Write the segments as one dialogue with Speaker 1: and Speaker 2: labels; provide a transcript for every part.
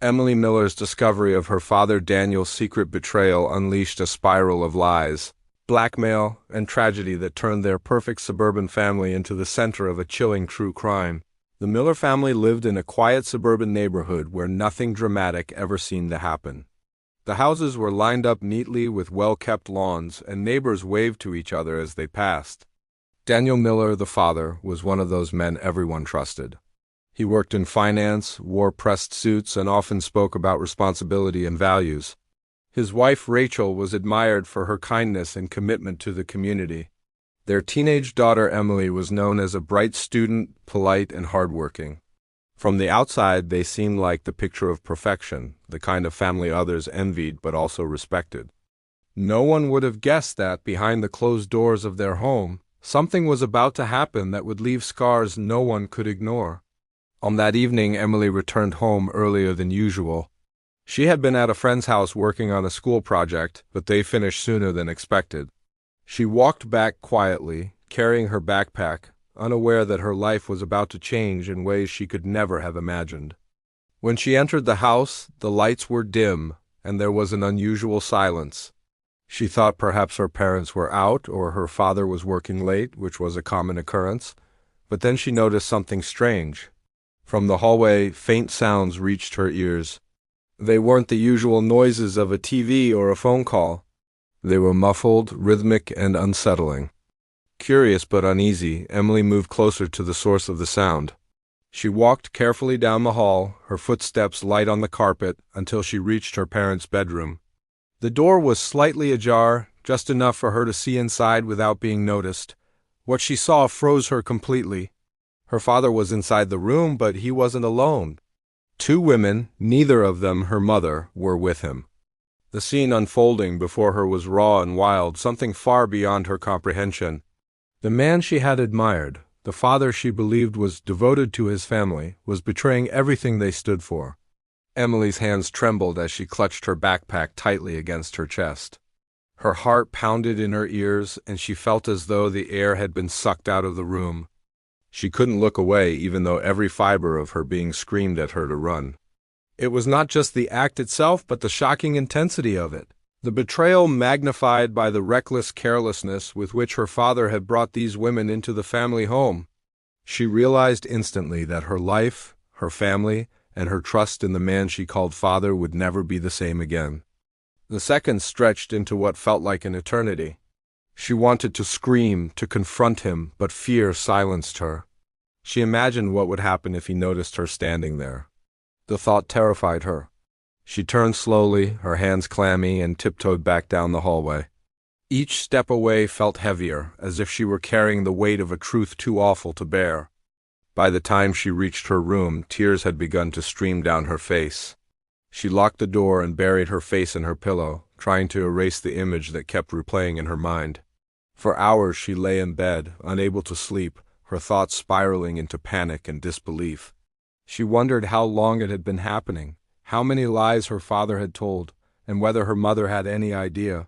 Speaker 1: Emily Miller's discovery of her father Daniel's secret betrayal unleashed a spiral of lies, blackmail, and tragedy that turned their perfect suburban family into the center of a chilling true crime. The Miller family lived in a quiet suburban neighborhood where nothing dramatic ever seemed to happen. The houses were lined up neatly with well-kept lawns, and neighbors waved to each other as they passed. Daniel Miller, the father, was one of those men everyone trusted. He worked in finance, wore pressed suits, and often spoke about responsibility and values. His wife, Rachel, was admired for her kindness and commitment to the community. Their teenage daughter, Emily, was known as a bright student, polite, and hardworking. From the outside, they seemed like the picture of perfection, the kind of family others envied but also respected. No one would have guessed that, behind the closed doors of their home, something was about to happen that would leave scars no one could ignore. On that evening, Emily returned home earlier than usual. She had been at a friend's house working on a school project, but they finished sooner than expected. She walked back quietly, carrying her backpack, unaware that her life was about to change in ways she could never have imagined. When she entered the house, the lights were dim, and there was an unusual silence. She thought perhaps her parents were out or her father was working late, which was a common occurrence, but then she noticed something strange. From the hallway, faint sounds reached her ears. They weren't the usual noises of a TV or a phone call. They were muffled, rhythmic, and unsettling. Curious but uneasy, Emily moved closer to the source of the sound. She walked carefully down the hall, her footsteps light on the carpet, until she reached her parents' bedroom. The door was slightly ajar, just enough for her to see inside without being noticed. What she saw froze her completely. Her father was inside the room, but he wasn't alone. Two women, neither of them her mother, were with him. The scene unfolding before her was raw and wild, something far beyond her comprehension. The man she had admired, the father she believed was devoted to his family, was betraying everything they stood for. Emily's hands trembled as she clutched her backpack tightly against her chest. Her heart pounded in her ears, and she felt as though the air had been sucked out of the room. She couldn't look away, even though every fiber of her being screamed at her to run. It was not just the act itself, but the shocking intensity of it. The betrayal magnified by the reckless carelessness with which her father had brought these women into the family home. She realized instantly that her life, her family, and her trust in the man she called father would never be the same again. The seconds stretched into what felt like an eternity. She wanted to scream, to confront him, but fear silenced her. She imagined what would happen if he noticed her standing there. The thought terrified her. She turned slowly, her hands clammy, and tiptoed back down the hallway. Each step away felt heavier, as if she were carrying the weight of a truth too awful to bear. By the time she reached her room, tears had begun to stream down her face. She locked the door and buried her face in her pillow, trying to erase the image that kept replaying in her mind. For hours she lay in bed, unable to sleep, her thoughts spiraling into panic and disbelief. She wondered how long it had been happening, how many lies her father had told, and whether her mother had any idea.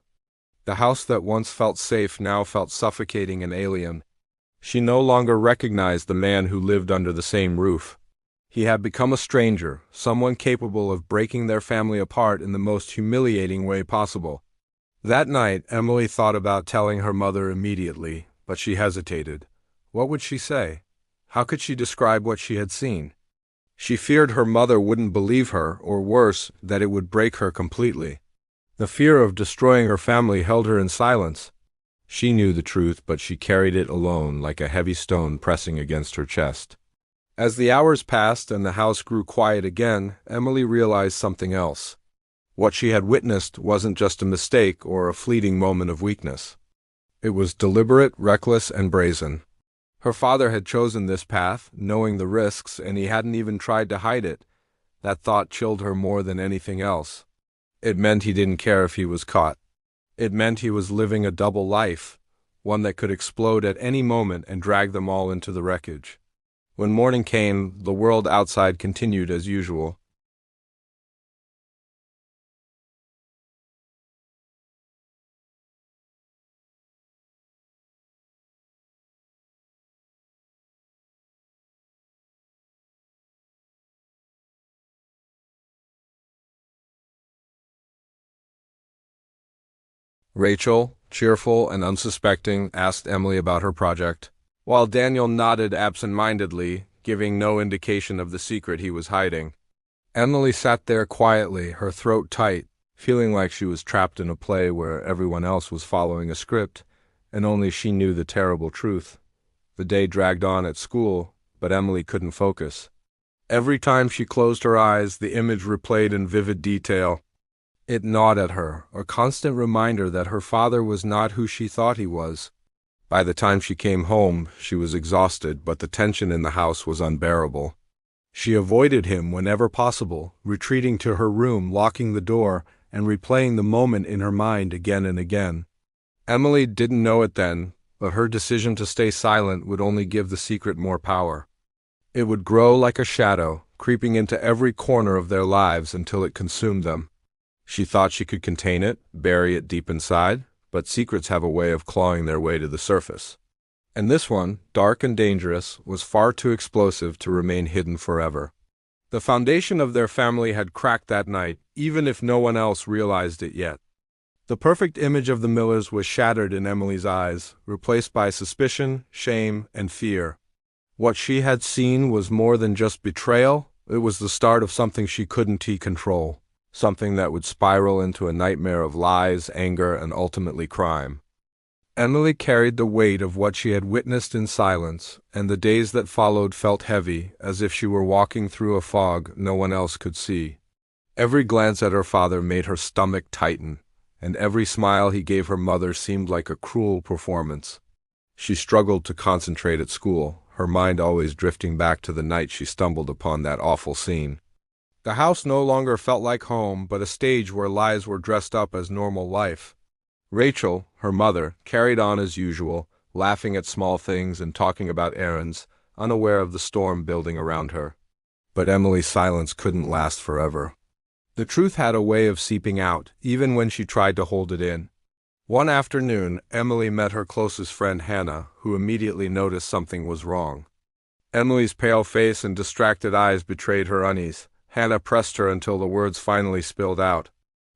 Speaker 1: The house that once felt safe now felt suffocating and alien. She no longer recognized the man who lived under the same roof. He had become a stranger, someone capable of breaking their family apart in the most humiliating way possible. That night, Emily thought about telling her mother immediately, but she hesitated. What would she say? How could she describe what she had seen? She feared her mother wouldn't believe her, or worse, that it would break her completely. The fear of destroying her family held her in silence. She knew the truth, but she carried it alone, like a heavy stone pressing against her chest. As the hours passed and the house grew quiet again, Emily realized something else. What she had witnessed wasn't just a mistake or a fleeting moment of weakness. It was deliberate, reckless, and brazen. Her father had chosen this path, knowing the risks, and he hadn't even tried to hide it. That thought chilled her more than anything else. It meant he didn't care if he was caught. It meant he was living a double life, one that could explode at any moment and drag them all into the wreckage. When morning came, the world outside continued as usual. Rachel, cheerful and unsuspecting, asked Emily about her project, while Daniel nodded absent-mindedly, giving no indication of the secret he was hiding. Emily sat there quietly, her throat tight, feeling like she was trapped in a play where everyone else was following a script, and only she knew the terrible truth. The day dragged on at school, but Emily couldn't focus. Every time she closed her eyes, the image replayed in vivid detail. It gnawed at her, a constant reminder that her father was not who she thought he was. By the time she came home, she was exhausted, but the tension in the house was unbearable. She avoided him whenever possible, retreating to her room, locking the door, and replaying the moment in her mind again and again. Emily didn't know it then, but her decision to stay silent would only give the secret more power. It would grow like a shadow, creeping into every corner of their lives until it consumed them. She thought she could contain it, bury it deep inside, but secrets have a way of clawing their way to the surface. And this one, dark and dangerous, was far too explosive to remain hidden forever. The foundation of their family had cracked that night, even if no one else realized it yet. The perfect image of the Millers was shattered in Emily's eyes, replaced by suspicion, shame, and fear. What she had seen was more than just betrayal, it was the start of something she couldn't control, something that would spiral into a nightmare of lies, anger, and ultimately crime. Emily carried the weight of what she had witnessed in silence, and the days that followed felt heavy, as if she were walking through a fog no one else could see. Every glance at her father made her stomach tighten, and every smile he gave her mother seemed like a cruel performance. She struggled to concentrate at school, her mind always drifting back to the night she stumbled upon that awful scene. The house no longer felt like home, but a stage where lies were dressed up as normal life. Rachel, her mother, carried on as usual, laughing at small things and talking about errands, unaware of the storm building around her. But Emily's silence couldn't last forever. The truth had a way of seeping out, even when she tried to hold it in. One afternoon, Emily met her closest friend Hannah, who immediately noticed something was wrong. Emily's pale face and distracted eyes betrayed her unease. Hannah pressed her until the words finally spilled out.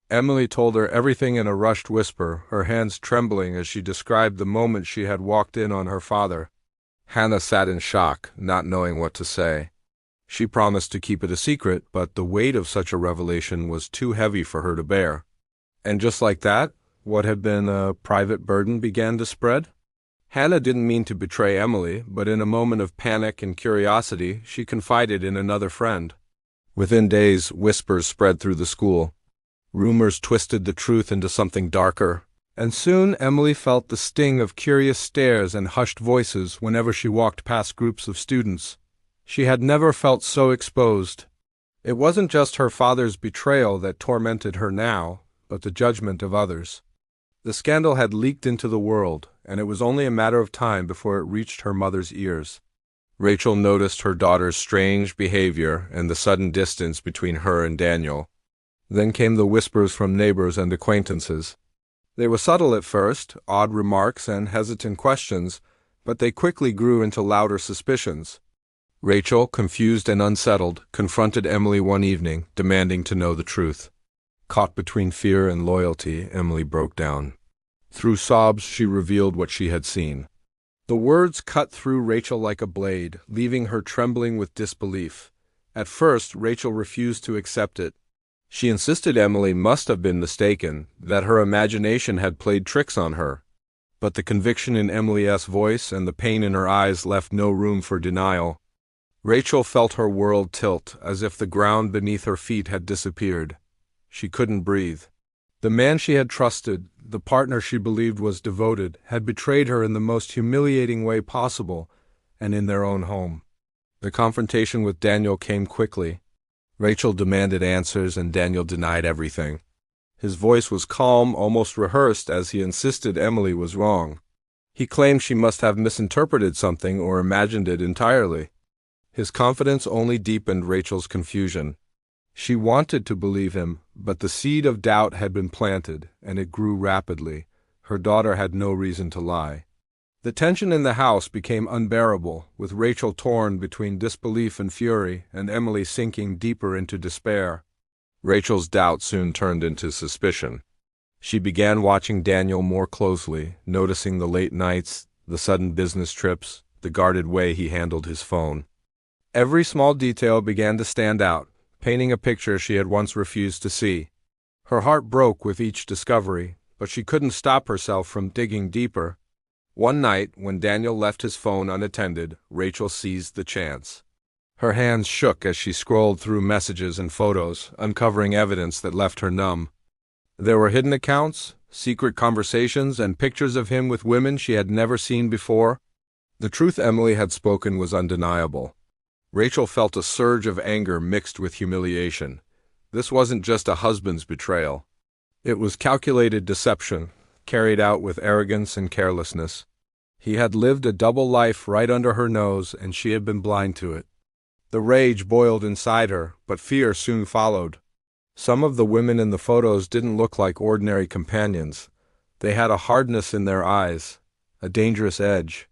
Speaker 1: Emily told her everything in a rushed whisper, her hands trembling as she described the moment she had walked in on her father. Hannah sat in shock, not knowing what to say. She promised to keep it a secret, but the weight of such a revelation was too heavy for her to bear. And just like that, what had been a private burden began to spread. Hannah didn't mean to betray Emily, but in a moment of panic and curiosity, she confided in another friend. Within days, whispers spread through the school. Rumors twisted the truth into something darker, and soon Emily felt the sting of curious stares and hushed voices whenever she walked past groups of students. She had never felt so exposed. It wasn't just her father's betrayal that tormented her now, but the judgment of others. The scandal had leaked into the world, and it was only a matter of time before it reached her mother's ears. Rachel noticed her daughter's strange behavior and the sudden distance between her and Daniel. Then came the whispers from neighbors and acquaintances. They were subtle at first, odd remarks and hesitant questions, but they quickly grew into louder suspicions. Rachel, confused and unsettled, confronted Emily one evening, demanding to know the truth. Caught between fear and loyalty, Emily broke down. Through sobs, she revealed what she had seen. The words cut through Rachel like a blade, leaving her trembling with disbelief. At first, Rachel refused to accept it. She insisted Emily must have been mistaken, that her imagination had played tricks on her. But the conviction in Emily's voice and the pain in her eyes left no room for denial. Rachel felt her world tilt, as if the ground beneath her feet had disappeared. She couldn't breathe. The man she had trusted, the partner she believed was devoted, had betrayed her in the most humiliating way possible, and in their own home. The confrontation with Daniel came quickly. Rachel demanded answers, and Daniel denied everything. His voice was calm, almost rehearsed, as he insisted Emily was wrong. He claimed she must have misinterpreted something or imagined it entirely. His confidence only deepened Rachel's confusion. She wanted to believe him, but the seed of doubt had been planted, and it grew rapidly. Her daughter had no reason to lie. The tension in the house became unbearable, with Rachel torn between disbelief and fury, and Emily sinking deeper into despair. Rachel's doubt soon turned into suspicion. She began watching Daniel more closely, noticing the late nights, the sudden business trips, the guarded way he handled his phone. Every small detail began to stand out, painting a picture she had once refused to see. Her heart broke with each discovery, but she couldn't stop herself from digging deeper. One night, when Daniel left his phone unattended, Rachel seized the chance. Her hands shook as she scrolled through messages and photos, uncovering evidence that left her numb. There were hidden accounts, secret conversations, and pictures of him with women she had never seen before. The truth Emily had spoken was undeniable. Rachel felt a surge of anger mixed with humiliation. This wasn't just a husband's betrayal. It was calculated deception, carried out with arrogance and carelessness. He had lived a double life right under her nose, and she had been blind to it. The rage boiled inside her, but fear soon followed. Some of the women in the photos didn't look like ordinary companions. They had a hardness in their eyes, a dangerous edge.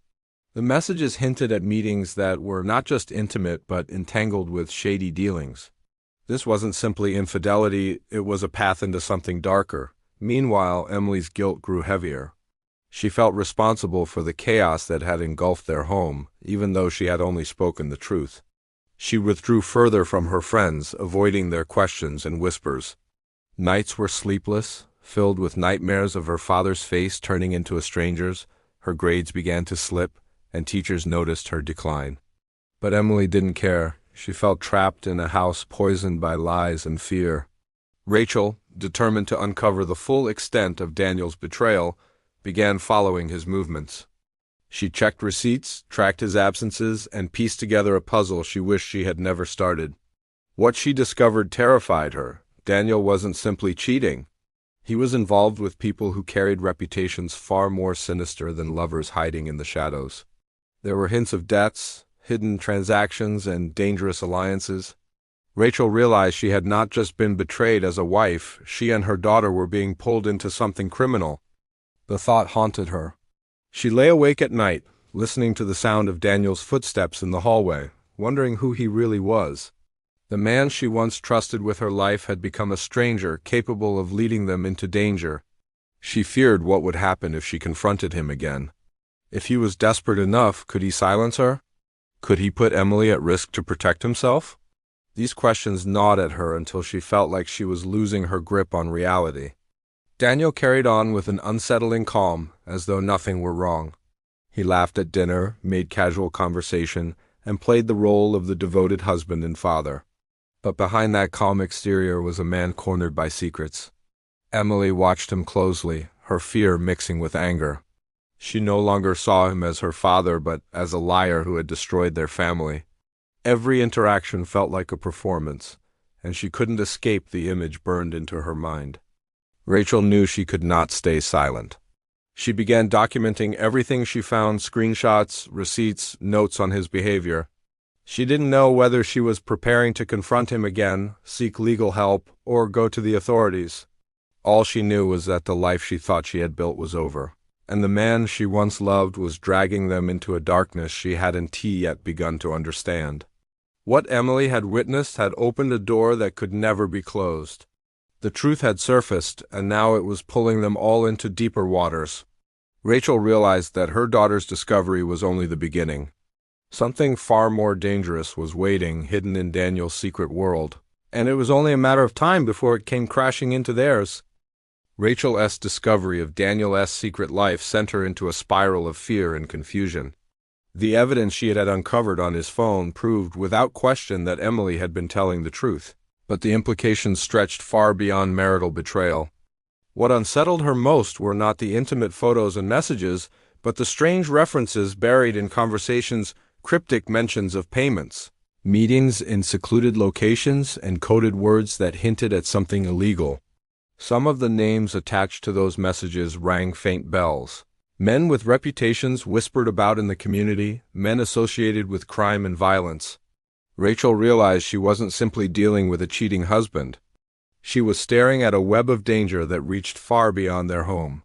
Speaker 1: The messages hinted at meetings that were not just intimate but entangled with shady dealings. This wasn't simply infidelity, it was a path into something darker. Meanwhile, Emily's guilt grew heavier. She felt responsible for the chaos that had engulfed their home, even though she had only spoken the truth. She withdrew further from her friends, avoiding their questions and whispers. Nights were sleepless, filled with nightmares of her father's face turning into a stranger's. Her grades began to slip, and teachers noticed her decline. But Emily didn't care. She felt trapped in a house poisoned by lies and fear. Rachel, determined to uncover the full extent of Daniel's betrayal, began following his movements. She checked receipts, tracked his absences, and pieced together a puzzle she wished she had never started. What she discovered terrified her. Daniel wasn't simply cheating. He was involved with people who carried reputations far more sinister than lovers hiding in the shadows. There were hints of debts, hidden transactions, and dangerous alliances. Rachel realized she had not just been betrayed as a wife, she and her daughter were being pulled into something criminal. The thought haunted her. She lay awake at night, listening to the sound of Daniel's footsteps in the hallway, wondering who he really was. The man she once trusted with her life had become a stranger capable of leading them into danger. She feared what would happen if she confronted him again. If he was desperate enough, could he silence her? Could he put Emily at risk to protect himself? These questions gnawed at her until she felt like she was losing her grip on reality. Daniel carried on with an unsettling calm, as though nothing were wrong. He laughed at dinner, made casual conversation, and played the role of the devoted husband and father. But behind that calm exterior was a man cornered by secrets. Emily watched him closely, her fear mixing with anger. She no longer saw him as her father, but as a liar who had destroyed their family. Every interaction felt like a performance, and she couldn't escape the image burned into her mind. Rachel knew she could not stay silent. She began documenting everything she found: screenshots, receipts, notes on his behavior. She didn't know whether she was preparing to confront him again, seek legal help, or go to the authorities. All she knew was that the life she thought she had built was over, and the man she once loved was dragging them into a darkness she hadn't yet begun to understand. What Emily had witnessed had opened a door that could never be closed. The truth had surfaced, and now it was pulling them all into deeper waters. Rachel realized that her daughter's discovery was only the beginning. Something far more dangerous was waiting, hidden in Daniel's secret world, and it was only a matter of time before it came crashing into theirs. Rachel's discovery of Daniel's secret life sent her into a spiral of fear and confusion. The evidence she had uncovered on his phone proved without question that Emily had been telling the truth, but the implications stretched far beyond marital betrayal. What unsettled her most were not the intimate photos and messages, but the strange references buried in conversations, cryptic mentions of payments, meetings in secluded locations, and coded words that hinted at something illegal. Some of the names attached to those messages rang faint bells. Men with reputations whispered about in the community, men associated with crime and violence. Rachel realized she wasn't simply dealing with a cheating husband. She was staring at a web of danger that reached far beyond their home.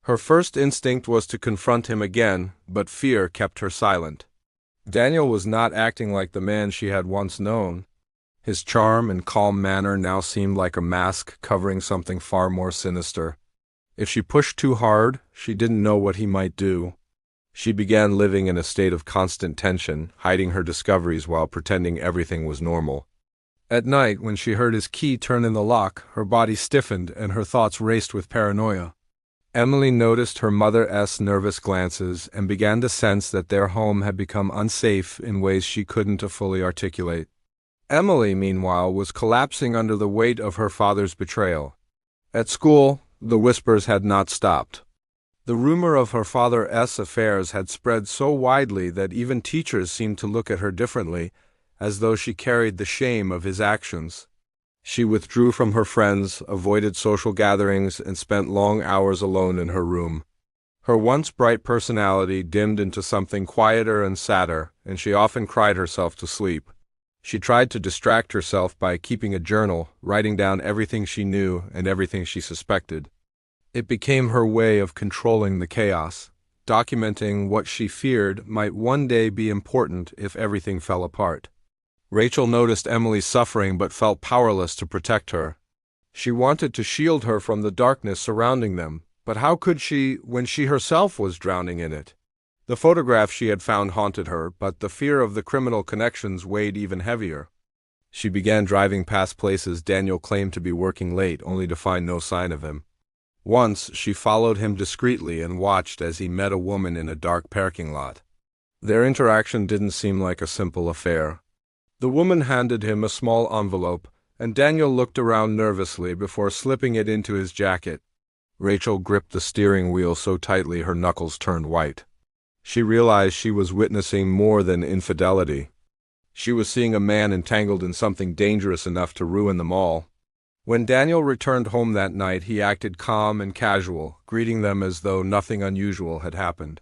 Speaker 1: Her first instinct was to confront him again, but fear kept her silent. Daniel was not acting like the man she had once known. His charm and calm manner now seemed like a mask covering something far more sinister. If she pushed too hard, she didn't know what he might do. She began living in a state of constant tension, hiding her discoveries while pretending everything was normal. At night, when she heard his key turn in the lock, her body stiffened and her thoughts raced with paranoia. Emily noticed her mother's nervous glances and began to sense that their home had become unsafe in ways she couldn't fully articulate. Emily, meanwhile, was collapsing under the weight of her father's betrayal. At school, the whispers had not stopped. The rumor of her father's affairs had spread so widely that even teachers seemed to look at her differently, as though she carried the shame of his actions. She withdrew from her friends, avoided social gatherings, and spent long hours alone in her room. Her once bright personality dimmed into something quieter and sadder, and she often cried herself to sleep. She tried to distract herself by keeping a journal, writing down everything she knew and everything she suspected. It became her way of controlling the chaos, documenting what she feared might one day be important if everything fell apart. Rachel noticed Emily's suffering but felt powerless to protect her. She wanted to shield her from the darkness surrounding them, but how could she when she herself was drowning in it? The photograph she had found haunted her, but the fear of the criminal connections weighed even heavier. She began driving past places Daniel claimed to be working late, only to find no sign of him. Once, she followed him discreetly and watched as he met a woman in a dark parking lot. Their interaction didn't seem like a simple affair. The woman handed him a small envelope, and Daniel looked around nervously before slipping it into his jacket. Rachel gripped the steering wheel so tightly her knuckles turned white. She realized she was witnessing more than infidelity. She was seeing a man entangled in something dangerous enough to ruin them all. When Daniel returned home that night, he acted calm and casual, greeting them as though nothing unusual had happened.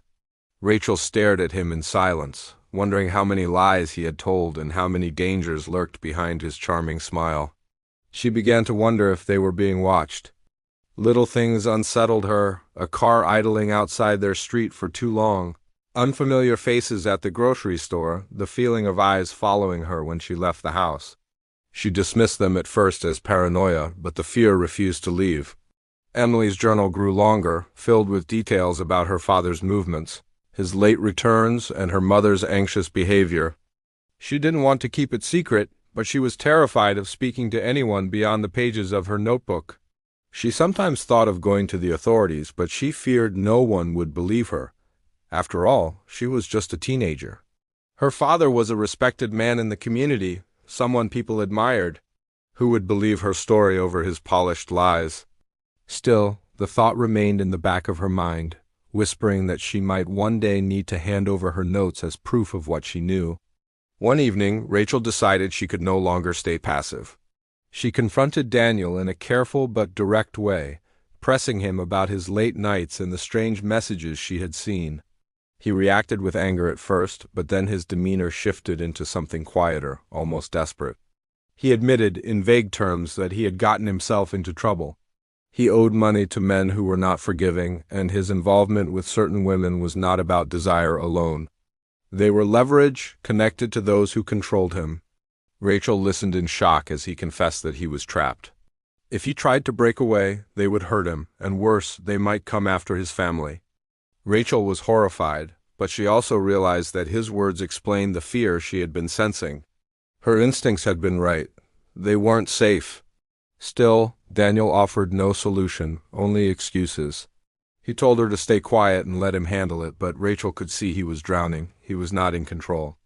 Speaker 1: Rachel stared at him in silence, wondering how many lies he had told and how many dangers lurked behind his charming smile. She began to wonder if they were being watched. Little things unsettled her, a car idling outside their street for too long, unfamiliar faces at the grocery store, the feeling of eyes following her when she left the house. She dismissed them at first as paranoia, but the fear refused to leave. Emily's journal grew longer, filled with details about her father's movements, his late returns, and her mother's anxious behavior. She didn't want to keep it secret, but she was terrified of speaking to anyone beyond the pages of her notebook. She sometimes thought of going to the authorities, but she feared no one would believe her. After all, she was just a teenager. Her father was a respected man in the community, someone people admired. Who would believe her story over his polished lies? Still, the thought remained in the back of her mind, whispering that she might one day need to hand over her notes as proof of what she knew. One evening, Rachel decided she could no longer stay passive. She confronted Daniel in a careful but direct way, pressing him about his late nights and the strange messages she had seen. He reacted with anger at first, but then his demeanor shifted into something quieter, almost desperate. He admitted, in vague terms, that he had gotten himself into trouble. He owed money to men who were not forgiving, and his involvement with certain women was not about desire alone. They were leverage connected to those who controlled him. Rachel listened in shock as he confessed that he was trapped. If he tried to break away, they would hurt him, and worse, they might come after his family. Rachel was horrified, but she also realized that his words explained the fear she had been sensing. Her instincts had been right. They weren't safe. Still, Daniel offered no solution, only excuses. He told her to stay quiet and let him handle it, but Rachel could see he was drowning. He was not in control.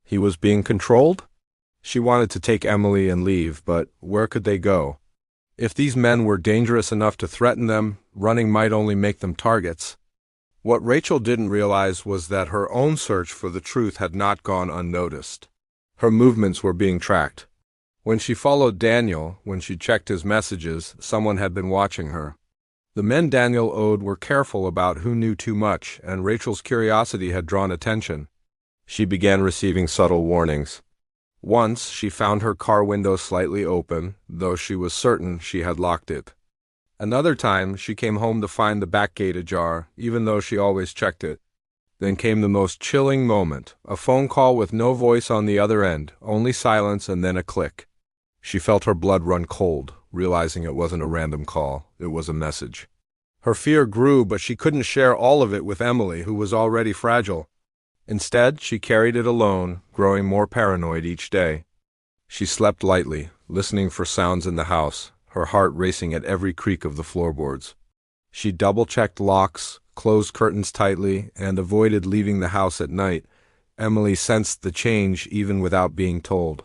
Speaker 1: He was being controlled? She wanted to take Emily and leave, but where could they go? If these men were dangerous enough to threaten them, running might only make them targets. What Rachel didn't realize was that her own search for the truth had not gone unnoticed. Her movements were being tracked. When she followed Daniel, when she checked his messages, someone had been watching her. The men Daniel owed were careful about who knew too much, and Rachel's curiosity had drawn attention. She began receiving subtle warnings. Once, she found her car window slightly open, though she was certain she had locked it. Another time, she came home to find the back gate ajar, even though she always checked it. Then came the most chilling moment, a phone call with no voice on the other end, only silence and then a click. She felt her blood run cold, realizing it wasn't a random call, it was a message. Her fear grew, but she couldn't share all of it with Emily, who was already fragile. Instead, she carried it alone, growing more paranoid each day. She slept lightly, listening for sounds in the house, her heart racing at every creak of the floorboards. She double-checked locks, closed curtains tightly, and avoided leaving the house at night. Emily sensed the change even without being told.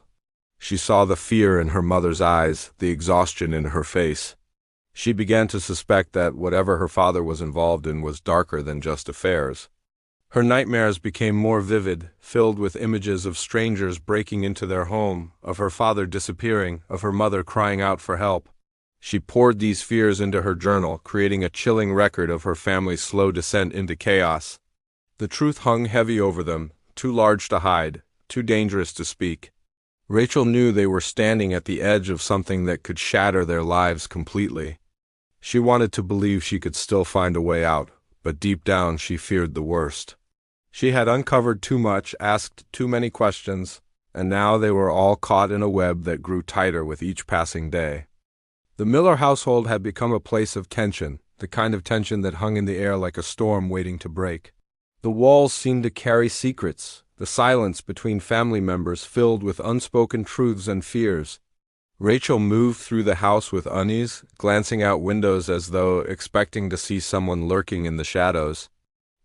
Speaker 1: She saw the fear in her mother's eyes, the exhaustion in her face. She began to suspect that whatever her father was involved in was darker than just affairs. Her nightmares became more vivid, filled with images of strangers breaking into their home, of her father disappearing, of her mother crying out for help. She poured these fears into her journal, creating a chilling record of her family's slow descent into chaos. The truth hung heavy over them, too large to hide, too dangerous to speak. Rachel knew they were standing at the edge of something that could shatter their lives completely. She wanted to believe she could still find a way out, but deep down she feared the worst. She had uncovered too much, asked too many questions, and now they were all caught in a web that grew tighter with each passing day. The Miller household had become a place of tension, the kind of tension that hung in the air like a storm waiting to break. The walls seemed to carry secrets, the silence between family members filled with unspoken truths and fears. Rachel moved through the house with unease, glancing out windows as though expecting to see someone lurking in the shadows.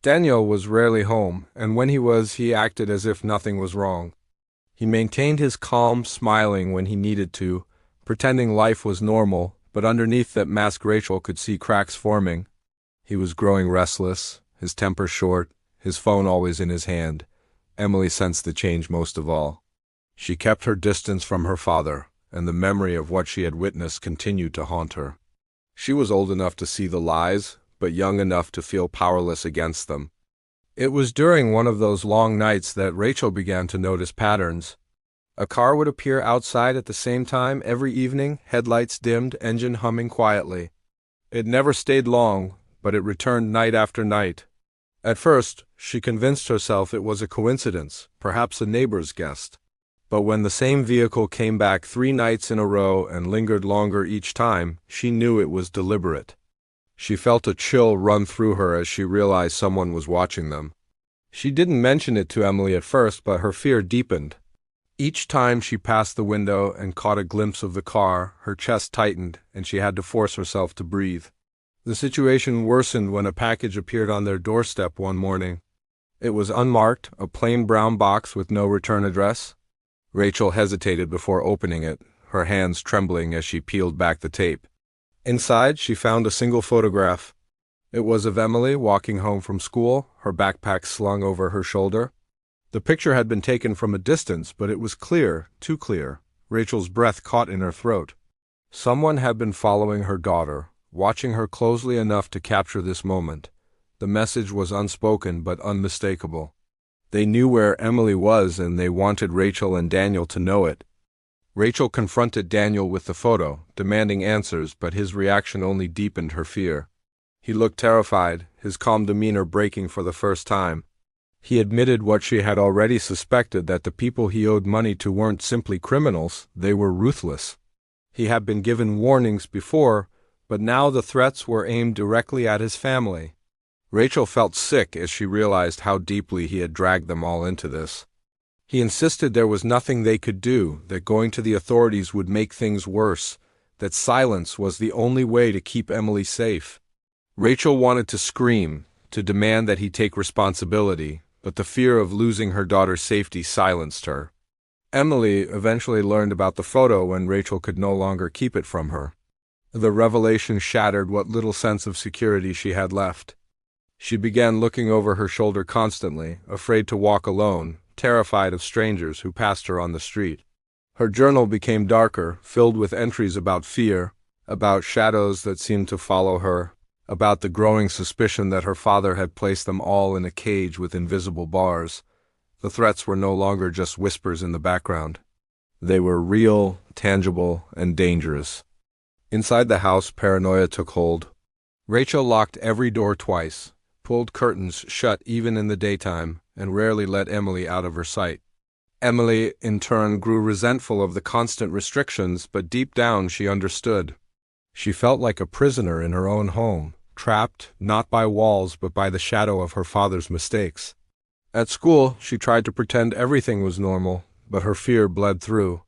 Speaker 1: Daniel was rarely home, and when he was, he acted as if nothing was wrong. He maintained his calm, smiling when he needed to, pretending life was normal, but underneath that mask Rachel could see cracks forming. He was growing restless, his temper short, his phone always in his hand. Emily sensed the change most of all. She kept her distance from her father, and the memory of what she had witnessed continued to haunt her. She was old enough to see the lies, but young enough to feel powerless against them. It was during one of those long nights that Rachel began to notice patterns. A car would appear outside at the same time every evening, headlights dimmed, engine humming quietly. It never stayed long, but it returned night after night. At first, she convinced herself it was a coincidence, perhaps a neighbor's guest. But when the same vehicle came back 3 nights in a row and lingered longer each time, she knew it was deliberate. She felt a chill run through her as she realized someone was watching them. She didn't mention it to Emily at first, but her fear deepened. Each time she passed the window and caught a glimpse of the car, her chest tightened, and she had to force herself to breathe. The situation worsened when a package appeared on their doorstep one morning. It was unmarked, a plain brown box with no return address. Rachel hesitated before opening it, her hands trembling as she peeled back the tape. Inside, she found a single photograph. It was of Emily walking home from school, her backpack slung over her shoulder. The picture had been taken from a distance, but it was clear, too clear. Rachel's breath caught in her throat. Someone had been following her daughter, watching her closely enough to capture this moment. The message was unspoken but unmistakable. They knew where Emily was, and they wanted Rachel and Daniel to know it. Rachel confronted Daniel with the photo, demanding answers, but his reaction only deepened her fear. He looked terrified, his calm demeanor breaking for the first time. He admitted what she had already suspected, that the people he owed money to weren't simply criminals, they were ruthless. He had been given warnings before, but now the threats were aimed directly at his family. Rachel felt sick as she realized how deeply he had dragged them all into this. He insisted there was nothing they could do, that going to the authorities would make things worse, that silence was the only way to keep Emily safe. Rachel wanted to scream, to demand that he take responsibility, but the fear of losing her daughter's safety silenced her. Emily eventually learned about the photo when Rachel could no longer keep it from her. The revelation shattered what little sense of security she had left. She began looking over her shoulder constantly, afraid to walk alone, terrified of strangers who passed her on the street. Her journal became darker, filled with entries about fear, about shadows that seemed to follow her, about the growing suspicion that her father had placed them all in a cage with invisible bars. The threats were no longer just whispers in the background. They were real, tangible, and dangerous. Inside the house, paranoia took hold. Rachel locked every door twice, pulled curtains shut even in the daytime, and rarely let Emily out of her sight. Emily, in turn, grew resentful of the constant restrictions, but deep down she understood. She felt like a prisoner in her own home, trapped not by walls but by the shadow of her father's mistakes. At school, she tried to pretend everything was normal, but her fear bled through.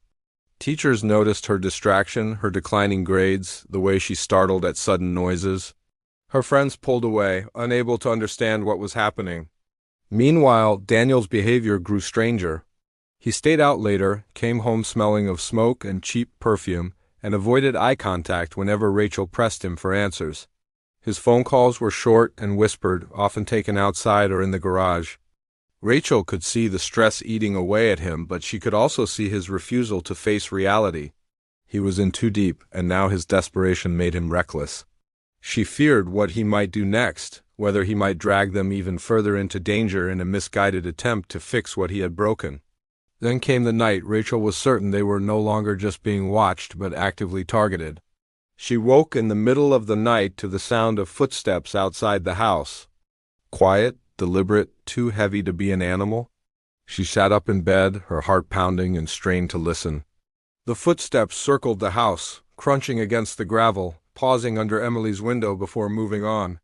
Speaker 1: Teachers noticed her distraction, her declining grades, the way she startled at sudden noises. Her friends pulled away, unable to understand what was happening. Meanwhile, Daniel's behavior grew stranger. He stayed out later, came home smelling of smoke and cheap perfume, and avoided eye contact whenever Rachel pressed him for answers. His phone calls were short and whispered, often taken outside or in the garage. Rachel could see the stress eating away at him, but she could also see his refusal to face reality. He was in too deep, and now his desperation made him reckless. She feared what he might do next, whether he might drag them even further into danger in a misguided attempt to fix what he had broken. Then came the night Rachel was certain they were no longer just being watched, but actively targeted. She woke in the middle of the night to the sound of footsteps outside the house. Quiet, deliberate, too heavy to be an animal. She sat up in bed, her heart pounding, and strained to listen. The footsteps circled the house, crunching against the gravel, pausing under Emily's window before moving on.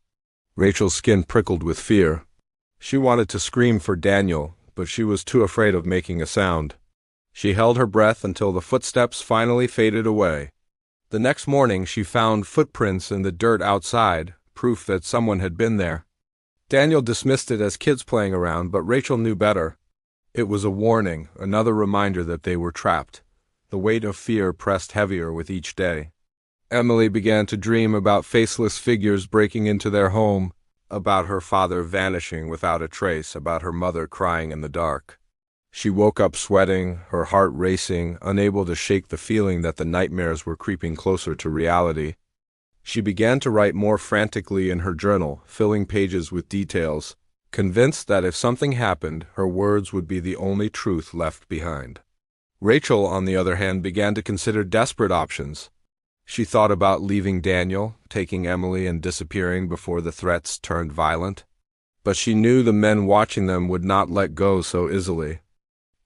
Speaker 1: Rachel's skin prickled with fear. She wanted to scream for Daniel, but she was too afraid of making a sound. She held her breath until the footsteps finally faded away. The next morning she found footprints in the dirt outside, proof that someone had been there. Daniel dismissed it as kids playing around, but Rachel knew better. It was a warning, another reminder that they were trapped. The weight of fear pressed heavier with each day. Emily began to dream about faceless figures breaking into their home, about her father vanishing without a trace, about her mother crying in the dark. She woke up sweating, her heart racing, unable to shake the feeling that the nightmares were creeping closer to reality. She began to write more frantically in her journal, filling pages with details, convinced that if something happened, her words would be the only truth left behind. Rachel, on the other hand, began to consider desperate options. She thought about leaving Daniel, taking Emily and disappearing before the threats turned violent. But she knew the men watching them would not let go so easily.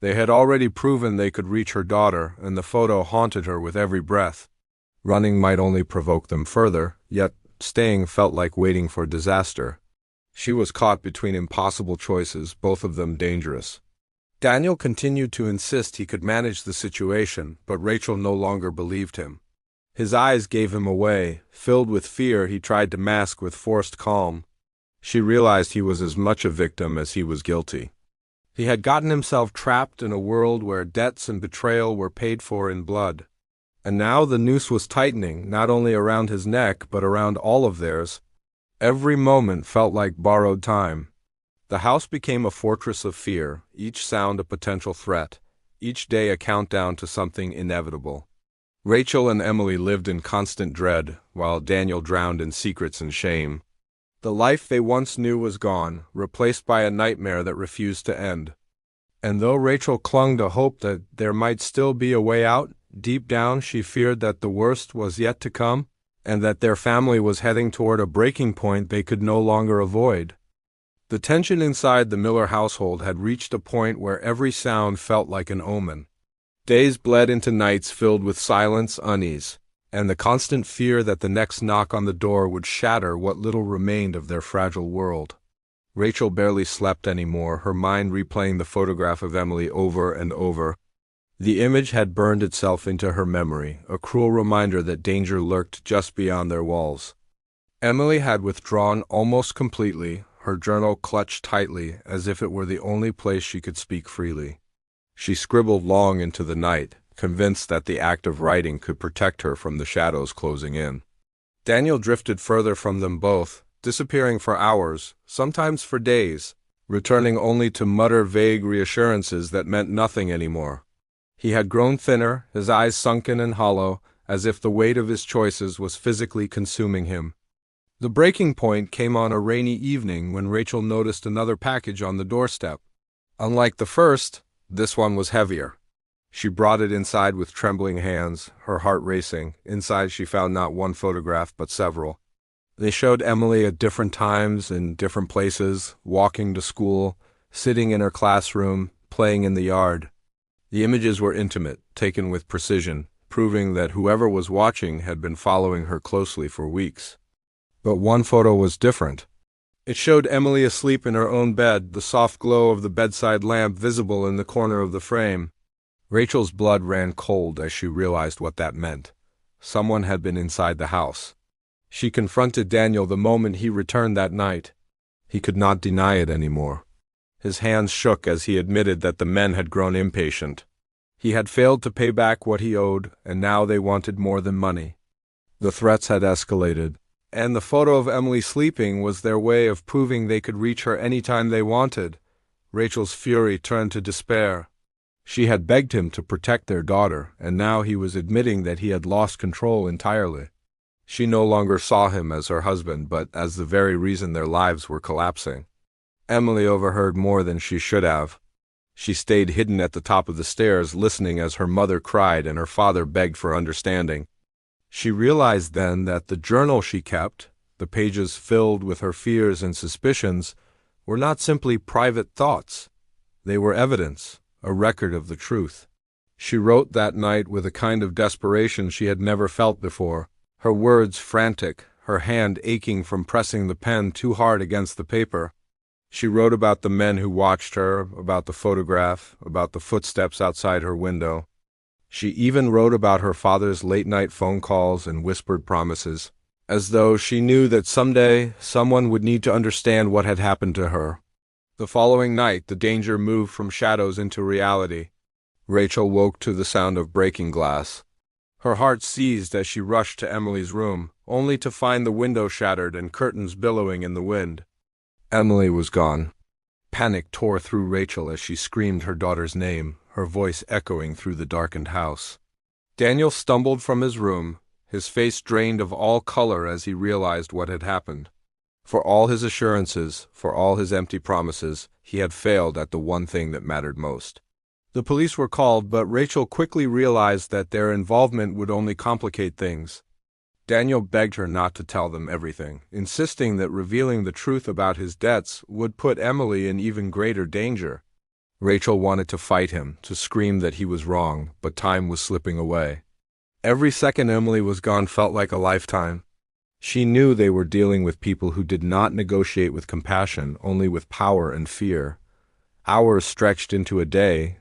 Speaker 1: They had already proven they could reach her daughter, and the photo haunted her with every breath. Running might only provoke them further, yet staying felt like waiting for disaster. She was caught between impossible choices, both of them dangerous. Daniel continued to insist he could manage the situation, but Rachel no longer believed him. His eyes gave him away. Filled with fear, he tried to mask with forced calm. She realized he was as much a victim as he was guilty. He had gotten himself trapped in a world where debts and betrayal were paid for in blood. And now the noose was tightening, not only around his neck, but around all of theirs. Every moment felt like borrowed time. The house became a fortress of fear, each sound a potential threat, each day a countdown to something inevitable. Rachel and Emily lived in constant dread, while Daniel drowned in secrets and shame. The life they once knew was gone, replaced by a nightmare that refused to end. And though Rachel clung to hope that there might still be a way out, deep down she feared that the worst was yet to come, and that their family was heading toward a breaking point they could no longer avoid. The tension inside the Miller household had reached a point where every sound felt like an omen. Days bled into nights filled with silence, unease, and the constant fear that the next knock on the door would shatter what little remained of their fragile world. Rachel barely slept anymore, her mind replaying the photograph of Emily over and over. The image had burned itself into her memory, a cruel reminder that danger lurked just beyond their walls. Emily had withdrawn almost completely, her journal clutched tightly as if it were the only place she could speak freely. She scribbled long into the night, convinced that the act of writing could protect her from the shadows closing in. Daniel drifted further from them both, disappearing for hours, sometimes for days, returning only to mutter vague reassurances that meant nothing anymore. He had grown thinner, his eyes sunken and hollow, as if the weight of his choices was physically consuming him. The breaking point came on a rainy evening when Rachel noticed another package on the doorstep. Unlike the first, this one was heavier. She brought it inside with trembling hands, her heart racing. Inside she found not one photograph, but several. They showed Emily at different times, in different places, walking to school, sitting in her classroom, playing in the yard. The images were intimate, taken with precision, proving that whoever was watching had been following her closely for weeks. But one photo was different. It showed Emily asleep in her own bed, the soft glow of the bedside lamp visible in the corner of the frame. Rachel's blood ran cold as she realized what that meant. Someone had been inside the house. She confronted Daniel the moment he returned that night. He could not deny it anymore. His hands shook as he admitted that the men had grown impatient. He had failed to pay back what he owed, and now they wanted more than money. The threats had escalated, and the photo of Emily sleeping was their way of proving they could reach her any time they wanted. Rachel's fury turned to despair. She had begged him to protect their daughter, and now he was admitting that he had lost control entirely. She no longer saw him as her husband, but as the very reason their lives were collapsing. Emily overheard more than she should have. She stayed hidden at the top of the stairs, listening as her mother cried and her father begged for understanding. She realized then that the journal she kept, the pages filled with her fears and suspicions, were not simply private thoughts. They were evidence, a record of the truth. She wrote that night with a kind of desperation she had never felt before, her words frantic, her hand aching from pressing the pen too hard against the paper. She wrote about the men who watched her, about the photograph, about the footsteps outside her window. She even wrote about her father's late-night phone calls and whispered promises, as though she knew that someday someone would need to understand what had happened to her. The following night, the danger moved from shadows into reality. Rachel woke to the sound of breaking glass. Her heart seized as she rushed to Emily's room, only to find the window shattered and curtains billowing in the wind. Emily was gone. Panic tore through Rachel as she screamed her daughter's name, her voice echoing through the darkened house. Daniel stumbled from his room, his face drained of all color as he realized what had happened. For all his assurances, for all his empty promises, he had failed at the one thing that mattered most. The police were called, but Rachel quickly realized that their involvement would only complicate things. Daniel begged her not to tell them everything, insisting that revealing the truth about his debts would put Emily in even greater danger. Rachel wanted to fight him, to scream that he was wrong, but time was slipping away. Every second Emily was gone felt like a lifetime. She knew they were dealing with people who did not negotiate with compassion, only with power and fear. Hours stretched into a day,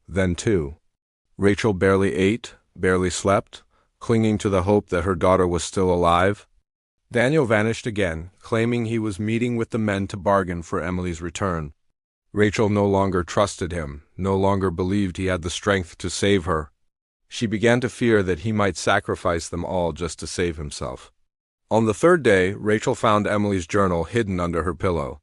Speaker 1: then two. Rachel barely ate, barely slept, clinging to the hope that her daughter was still alive. Daniel vanished again, claiming he was meeting with the men to bargain for Emily's return. Rachel no longer trusted him, no longer believed he had the strength to save her. She began to fear that he might sacrifice them all just to save himself. On the third day, Rachel found Emily's journal hidden under her pillow.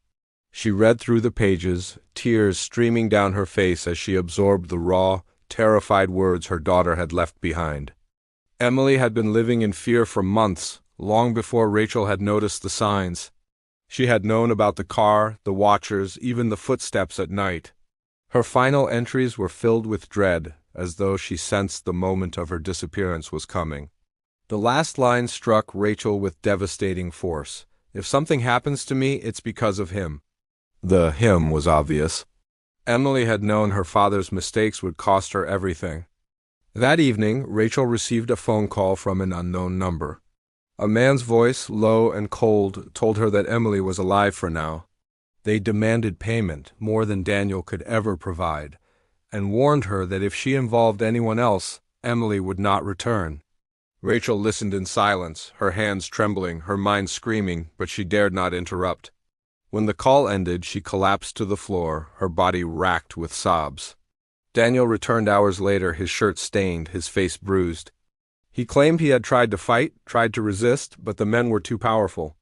Speaker 1: She read through the pages, tears streaming down her face as she absorbed the raw, terrified words her daughter had left behind. Emily had been living in fear for months, long before Rachel had noticed the signs. She had known about the car, the watchers, even the footsteps at night. Her final entries were filled with dread, as though she sensed the moment of her disappearance was coming. The last line struck Rachel with devastating force. "If something happens to me, it's because of him." The him was obvious. Emily had known her father's mistakes would cost her everything. That evening, Rachel received a phone call from an unknown number. A man's voice, low and cold, told her that Emily was alive for now. They demanded payment, more than Daniel could ever provide, and warned her that if she involved anyone else, Emily would not return. Rachel listened in silence, her hands trembling, her mind screaming, but she dared not interrupt. When the call ended, she collapsed to the floor, her body racked with sobs. Daniel returned hours later, his shirt stained, his face bruised. He claimed he had tried to fight, tried to resist, but the men were too powerful.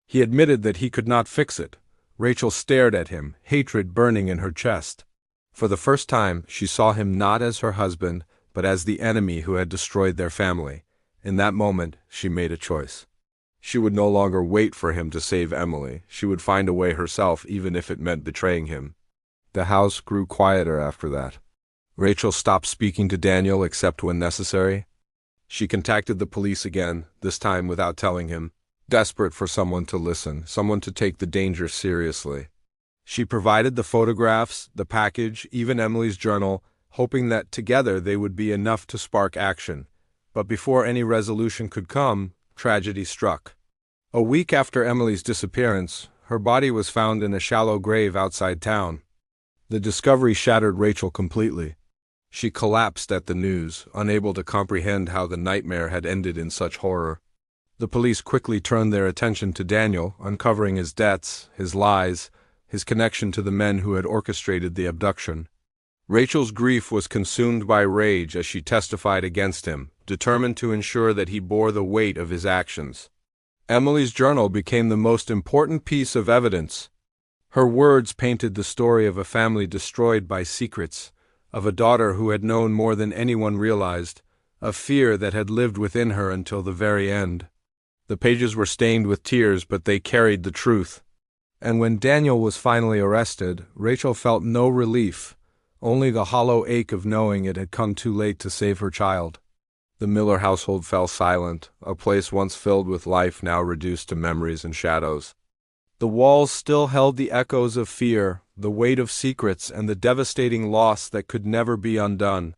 Speaker 1: He admitted that he could not fix it. Rachel stared at him, hatred burning in her chest. For the first time, she saw him not as her husband, but as the enemy who had destroyed their family. In that moment, she made a choice. She would no longer wait for him to save Emily. She would find a way herself, even if it meant betraying him. The house grew quieter after that. Rachel stopped speaking to Daniel except when necessary. She contacted the police again, this time without telling him, desperate for someone to listen, someone to take the danger seriously. She provided the photographs, the package, even Emily's journal, hoping that together they would be enough to spark action. But before any resolution could come, tragedy struck. A week after Emily's disappearance, her body was found in a shallow grave outside town. The discovery shattered Rachel completely. She collapsed at the news, unable to comprehend how the nightmare had ended in such horror. The police quickly turned their attention to Daniel, uncovering his debts, his lies, his connection to the men who had orchestrated the abduction. Rachel's grief was consumed by rage as she testified against him, determined to ensure that he bore the weight of his actions. Emily's journal became the most important piece of evidence. Her words painted the story of a family destroyed by secrets, of a daughter who had known more than anyone realized, a fear that had lived within her until the very end. The pages were stained with tears, but they carried the truth. And when Daniel was finally arrested, Rachel felt no relief, only the hollow ache of knowing it had come too late to save her child. The Miller household fell silent, a place once filled with life now reduced to memories and shadows. The walls still held the echoes of fear, the weight of secrets, and the devastating loss that could never be undone.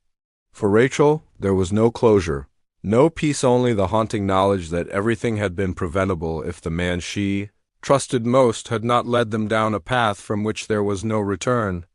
Speaker 1: For Rachel, there was no closure, no peace, only the haunting knowledge that everything had been preventable if the man she trusted most had not led them down a path from which there was no return.